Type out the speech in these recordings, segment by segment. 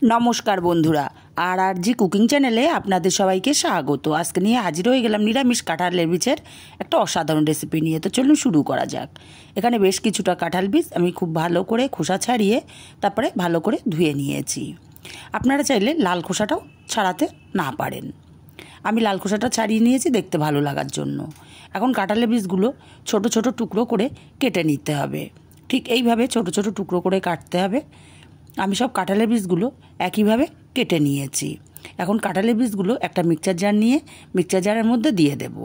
নমস্কার বন্ধুরা, আর জি কুকিং চ্যানেলে আপনাদের সবাইকে স্বাগত। আজকে নিয়ে হাজির হয়ে গেলাম নিরামিষ কাঁঠালের বীজের একটা অসাধারণ রেসিপি নিয়ে। তো চলুন শুরু করা যাক। এখানে বেশ কিছুটা কাঁঠাল বীজ আমি খুব ভালো করে খোসা ছাড়িয়ে তারপরে ভালো করে ধুয়ে নিয়েছি। আপনারা চাইলে লাল খোসাটাও ছাড়াতে না পারেন। আমি লাল খোসাটা ছাড়িয়ে নিয়েছি দেখতে ভালো লাগার জন্য। এখন কাঁঠালের বীজগুলো ছোট ছোট টুকরো করে কেটে নিতে হবে। ঠিক এইভাবে ছোট ছোট টুকরো করে কাটতে হবে। আমি সব কাঁঠালের বীজগুলো একইভাবে কেটে নিয়েছি। এখন কাঁঠালের বীজগুলো একটা মিক্সচার জার নিয়ে মিক্সচার জারের মধ্যে দিয়ে দেব।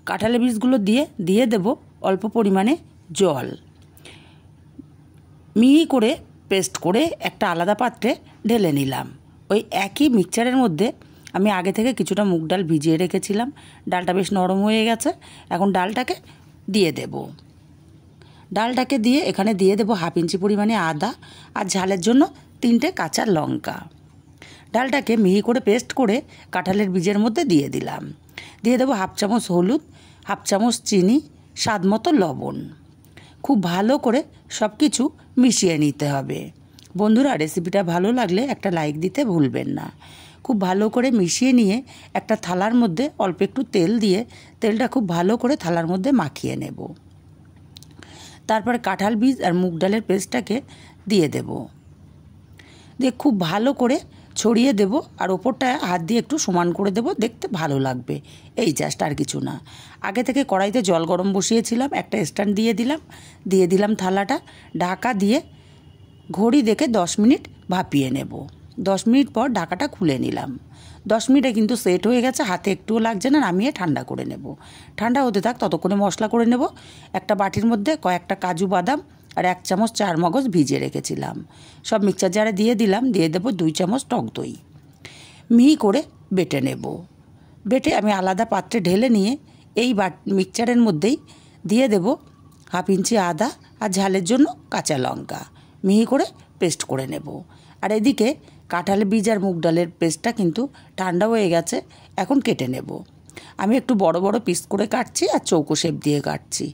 কাঁঠালের বীজগুলো দিয়ে দেব অল্প পরিমাণে জল। মিহি করে পেস্ট করে একটা আলাদা পাত্রে ঢেলে নিলাম। ওই একই মিক্সচারের মধ্যে আমি আগে থেকে কিছুটা মুগ ডাল ভিজিয়ে রেখেছিলাম। ডালটা বেশ নরম হয়ে গেছে। এখন ডালটাকে দিয়ে দেব। ডালটাকে দিয়ে এখানে দিয়ে দেবো 1/2 ইঞ্চি পরিমাণে আদা আর ঝালের জন্য 3টে কাঁচা লঙ্কা। ডালটাকে মিহি করে পেস্ট করে কাঁঠালের বীজের মধ্যে দিয়ে দিলাম। দিয়ে দেবো 1/2 চামচ হলুদ, 1/2 চামচ চিনি, স্বাদ মতো লবণ। খুব ভালো করে সব কিছু মিশিয়ে নিতে হবে। বন্ধুরা, রেসিপিটা ভালো লাগলে একটা লাইক দিতে ভুলবেন না। খুব ভালো করে মিশিয়ে নিয়ে একটা থালার মধ্যে অল্প একটু তেল দিয়ে তেলটা খুব ভালো করে থালার মধ্যে মাখিয়ে নেব। তারপরে কাঁঠাল বীজ আর মুগ ডালের পেস্টটাকে দিয়ে দেব। দিয়ে খুব ভালো করে ছড়িয়ে দেব আর ওপরটা হাত দিয়ে একটু সমান করে দেব, দেখতে ভালো লাগবে। এই জাস্ট, আর কিছু না। আগে থেকে কড়াইতে জল গরম বসিয়েছিলাম, একটা স্ট্যান্ড দিয়ে দিলাম থালাটা, ঢাকা দিয়ে ঘড়ি দেখে 10 মিনিট ভাপিয়ে নেব। 10 মিনিট পর ঢাকাটা খুলে নিলাম। 10 মিনিটে কিন্তু সেট হয়ে গেছে, হাতে একটুও লাগছে না। নামিয়ে ঠান্ডা করে নেব। ঠান্ডা হতে থাক, ততক্ষণে মশলা করে নেব। একটা বাটির মধ্যে কয়েকটা কাজু বাদাম আর 1 চামচ চারমগজ ভিজিয়ে রেখেছিলাম, সব মিক্সচার জারে দিয়ে দিলাম। দিয়ে দেবো 2 চামচ টক দই। মিহি করে বেটে নেব। বেটে আমি আলাদা পাত্রে ঢেলে নিয়ে এই মিক্সচারের মধ্যেই দিয়ে দেব 1/2 ইঞ্চি আদা আর ঝালের জন্য কাঁচা লঙ্কা। মিহি করে পেস্ট করে নেব। আর এদিকে কাঁঠালের বীজ আর মুগ ডালের পেস্টটা কিন্তু ঠান্ডা হয়ে গেছে। এখন কেটে নেব। আমি একটু বড় বড় পিস করে কাটছি আর চৌকো শেপ দিয়ে কাটছি।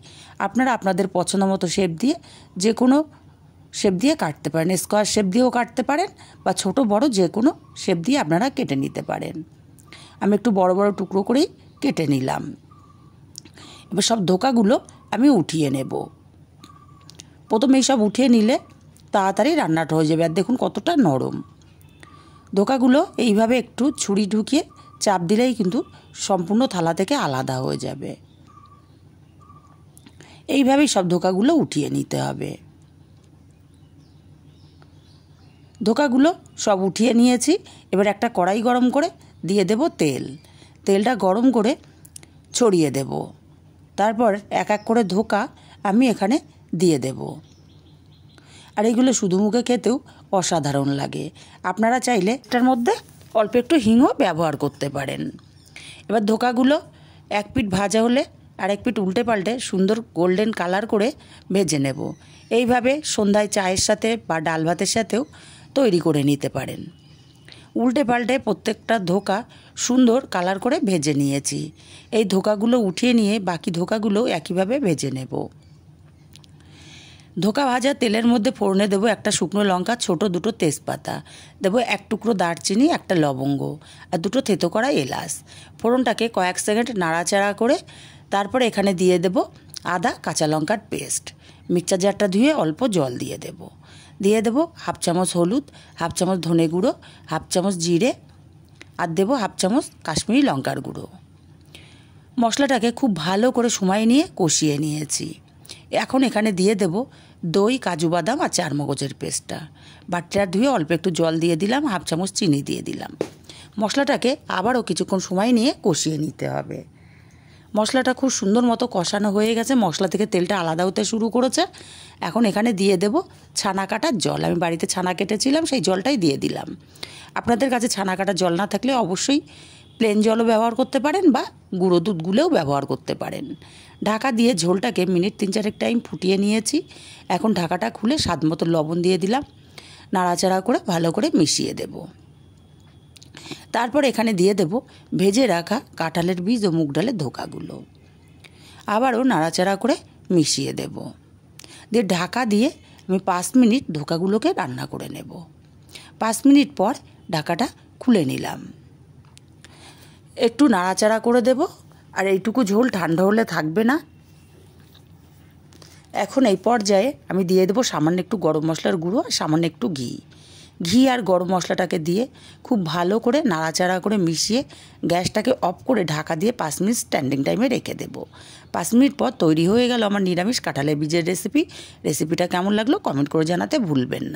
আপনারা আপনাদের পছন্দ মতো শেপ দিয়ে যে কোনো শেপ দিয়ে কাটতে পারেন। স্কোয়ার শেপ দিয়েও কাটতে পারেন বা ছোট বড় যে কোনো শেপ দিয়ে আপনারা কেটে নিতে পারেন। আমি একটু বড় বড় টুকরো করেই কেটে নিলাম। এবার সব ধোকাগুলো আমি উঠিয়ে নেব। প্রথমে এই সব উঠিয়ে নিলে তাড়াতাড়ি রান্নাটা হয়ে যাবে। আর দেখুন কতটা নরম। ধোকাগুলো এইভাবে একটু ছুরি ঢুকিয়ে চাপ দিলেই কিন্তু সম্পূর্ণ থালা থেকে আলাদা হয়ে যাবে। এইভাবেই সব ধোকাগুলো উঠিয়ে নিতে হবে। ধোকাগুলো সব উঠিয়ে নিয়েছি। এবার একটা কড়াই গরম করে দিয়ে দেব তেল। তেলটা গরম করে ছড়িয়ে দেব। তারপর এক এক করে ধোকা আমি এখানে দিয়ে দেব। আর এগুলো শুধু মুখে খেতেও অসাধারণ লাগে। আপনারা চাইলে এটার মধ্যে অল্প একটু হিংও ব্যবহার করতে পারেন। এবার ধোকাগুলো এক পিঠ ভাজা হলে আর এক পিঠ উল্টে পাল্টে সুন্দর গোল্ডেন কালার করে ভেজে নেব। এইভাবে সন্ধ্যায় চায়ের সাথে বা ডাল ভাতের সাথেও তৈরি করে নিতে পারেন। উল্টে পাল্টে প্রত্যেকটা ধোকা সুন্দর কালার করে ভেজে নিয়েছি। এই ধোকাগুলো উঠিয়ে নিয়ে বাকি ধোকাগুলো একইভাবে ভেজে নেব। ধোকা ভাজা তেলের মধ্যে ফোড়নে দেবো একটা শুকনো লঙ্কা, ছোট 2টো তেজপাতা, দেবো 1 টুকরো দারচিনি, একটা লবঙ্গ আর 2টো থেতো করা এলাচ। ফোড়নটাকে কয়েক সেকেন্ড নাড়াচাড়া করে তারপরে এখানে দিয়ে দেব আদা কাঁচা লঙ্কার পেস্ট। মিক্সচার জারটা ধুয়ে অল্প জল দিয়ে দেব। 1/2 চামচ হলুদ, 1/2 চামচ ধনে গুঁড়ো, 1/2 চামচ জিরে আর দেবো 1/2 চামচ কাশ্মীরি লঙ্কার গুঁড়ো। মশলাটাকে খুব ভালো করে সময় নিয়ে কষিয়ে নিয়েছি। এখন এখানে দিয়ে দেব দই, কাজু বাদাম আর চারমগজের পেস্টটা। বাটিটা ধুয়ে অল্প একটু জল দিয়ে দিলাম, 1/2 চামচ চিনি দিয়ে দিলাম। মশলাটাকে আবারও কিছুক্ষণ সময় নিয়ে কষিয়ে নিতে হবে। মশলাটা খুব সুন্দর মতো কষানো হয়ে গেছে। মশলা থেকে তেলটা আলাদা হতে শুরু করেছে। এখন এখানে দিয়ে দেব ছানা কাটার জল। আমি বাড়িতে ছানা কেটেছিলাম, সেই জলটাই দিয়ে দিলাম। আপনাদের কাছে ছানা কাটার জল না থাকলে অবশ্যই প্লেন জলও ব্যবহার করতে পারেন বা গুঁড়ো দুধ গুলেও ব্যবহার করতে পারেন। ঢাকা দিয়ে ঝোলটাকে মিনিট 3-4 টাইম ফুটিয়ে নিয়েছি। এখন ঢাকাটা খুলে স্বাদ মতো লবণ দিয়ে দিলাম। নাড়াচাড়া করে ভালো করে মিশিয়ে দেব। তারপর এখানে দিয়ে দেব ভেজে রাখা কাঁঠালের বীজ ও মুগ ডালের ধোকাগুলো। আবারও নাড়াচাড়া করে মিশিয়ে দেব। দিয়ে ঢাকা দিয়ে আমি 5 মিনিট ধোকাগুলোকে রান্না করে নেব। 5 মিনিট পর ঢাকাটা খুলে নিলাম। একটু নাড়াচাড়া করে দেব, আর এইটুকু ঝোল ঠান্ডা হলে থাকবে না। এখন এই পর্যায়ে আমি দিয়ে দেবো সামান্য একটু গরম মশলার গুঁড়ো আর সামান্য একটু ঘি আর গরম মশলাটাকে দিয়ে খুব ভালো করে নাড়াচাড়া করে মিশিয়ে গ্যাসটাকে অফ করে ঢাকা দিয়ে 5 মিনিট স্ট্যান্ডিং টাইমে রেখে দেবো। 5 মিনিট পর তৈরি হয়ে গেল আমার নিরামিষ কাঁঠালের বীজের রেসিপিটা কেমন লাগলো কমেন্ট করে জানাতে ভুলবেন না।